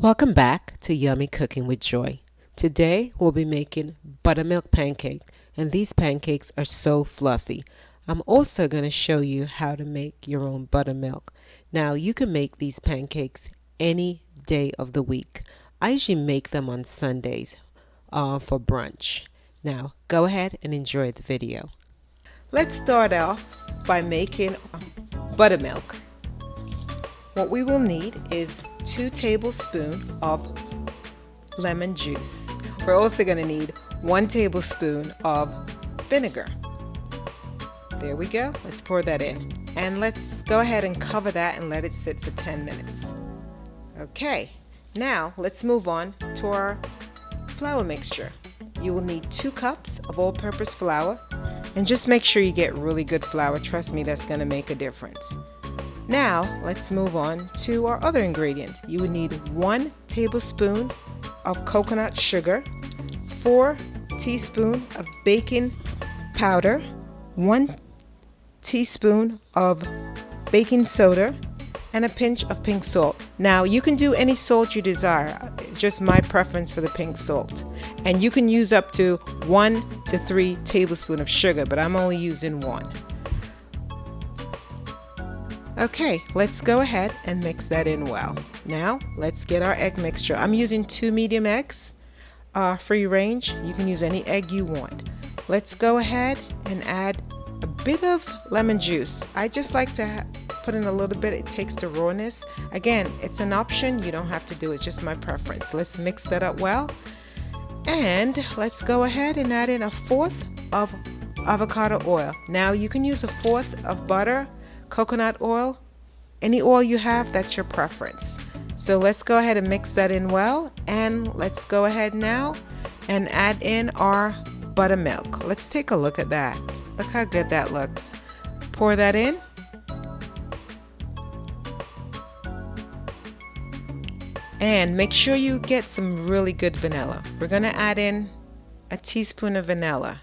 Welcome back to Yummy Cooking with Joy. Today we'll be making buttermilk pancake, and these pancakes are so fluffy. I'm also going to show you how to make your own buttermilk. Now you can make these pancakes any day of the week. I usually make them on Sundays for brunch. Now go ahead and enjoy the video. Let's start off by making buttermilk. What we will need is 2 tablespoons of lemon juice. We're also going to need 1 tablespoon of vinegar. There we go. Let's pour that in. And let's go ahead and cover that and let it sit for 10 minutes. Okay, now let's move on to our flour mixture. You will need 2 cups of all-purpose flour, and just make sure you get really good flour. Trust me, that's going to make a difference. Now let's move on to our other ingredient. You would need 1 tablespoon of coconut sugar, 4 teaspoons of baking powder, 1 teaspoon of baking soda, and a pinch of pink salt. Now you can do any salt you desire, it's just my preference for the pink salt. And you can use up to 1 to 3 tablespoons of sugar, but I'm only using 1. Okay, let's go ahead and mix that in well. Now, let's get our egg mixture. I'm using 2 medium eggs, free range. You can use any egg you want. Let's go ahead and add a bit of lemon juice. I just like to put in a little bit. It takes the rawness. Again, it's an option. You don't have to do it. It's just my preference. Let's mix that up well. And let's go ahead and add in 1/4 of avocado oil. Now, you can use 1/4 of butter, coconut oil, any oil you have, that's your preference. So let's go ahead and mix that in well, and let's go ahead now and add in our buttermilk. Let's take a look at that. Look how good that looks. Pour that in. And make sure you get some really good vanilla. We're going to add in a teaspoon of vanilla.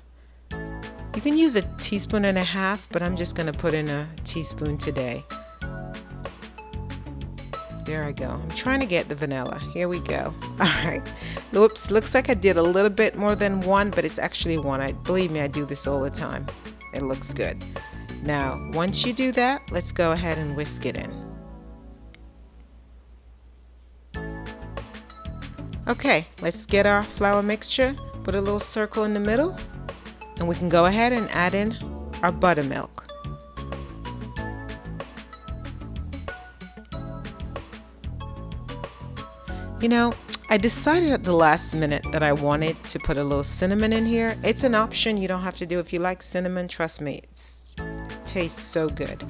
You can use 1.5 teaspoons, but I'm just going to put in 1 teaspoon today. There I go. I'm trying to get the vanilla. Here we go. All right. Oops, looks like I did a little bit more than 1, but it's actually 1. Believe me, I do this all the time. It looks good. Now, once you do that, let's go ahead and whisk it in. Okay, let's get our flour mixture. Put a little circle in the middle. And we can go ahead and add in our buttermilk. You know, I decided at the last minute that I wanted to put a little cinnamon in here. It's an option. You don't have to do it. If you like cinnamon, trust me, it tastes so good.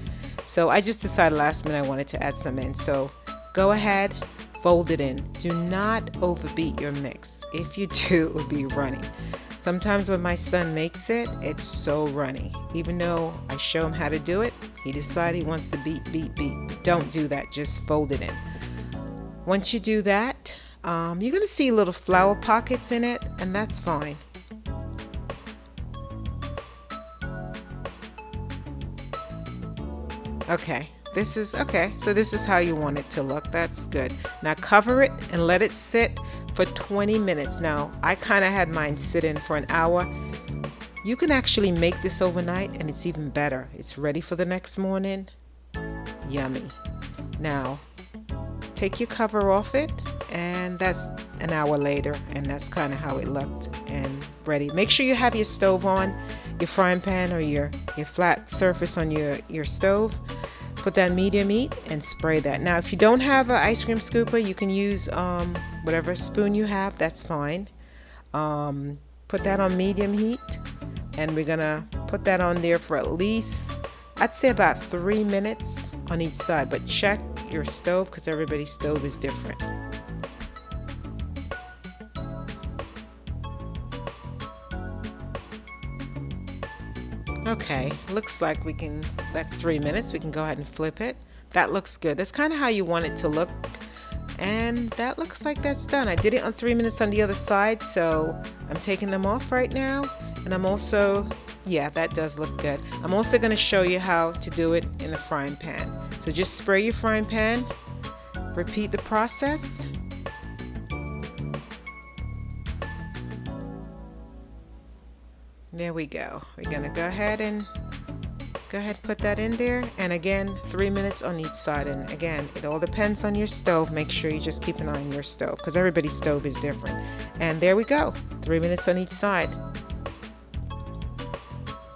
So I just decided last minute I wanted to add some in. So go ahead, fold it in. Do not overbeat your mix. If you do, it will be runny. Sometimes when my son makes it, it's so runny. Even though I show him how to do it, he decides he wants to beat. Don't do that, just fold it in. Once you do that, you're gonna see little flour pockets in it, and that's fine. Okay, so this is how you want it to look. That's good. Now cover it and let it sit for 20 minutes. Now, I kind of had mine sit in for an hour. You can actually make this overnight and it's even better. It's ready for the next morning. Yummy. Now, take your cover off it, and that's an hour later, and that's kind of how it looked and ready. Make sure you have your stove on, your frying pan or your flat surface on your stove. Put that medium heat and spray that. Now, if you don't have an ice cream scooper, you can use whatever spoon you have. That's fine. Put that on medium heat, and we're gonna put that on there for at least, I'd say about 3 minutes on each side. But check your stove because everybody's stove is different. Okay, looks like that's 3 minutes. We can go ahead and flip it. That looks good. That's kind of how you want it to look. And that looks like that's done. I did it on 3 minutes on the other side, so I'm taking them off right now. And I'm also, yeah, that does look good. I'm also going to show you how to do it in the frying pan. So just spray your frying pan, repeat the process, There we go. We're gonna go ahead and put that in there, and again 3 minutes on each side. And again, it all depends on your stove. Make sure you just keep an eye on your stove because everybody's stove is different. And there we go, 3 minutes on each side.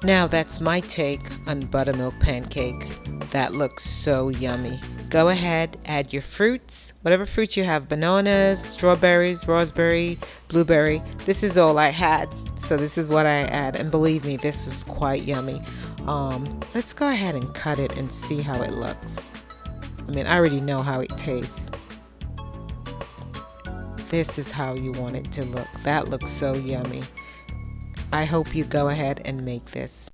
Now that's my take on buttermilk pancake. That looks so yummy. Go ahead, add your fruits, whatever fruits you have, bananas, strawberries, raspberry, blueberry. This is all I had, so this is what I add, and believe me, this was quite yummy. Let's go ahead and cut it and see how it looks. I mean, I already know how it tastes. This is how you want it to look. That looks so yummy. I hope you go ahead and make this.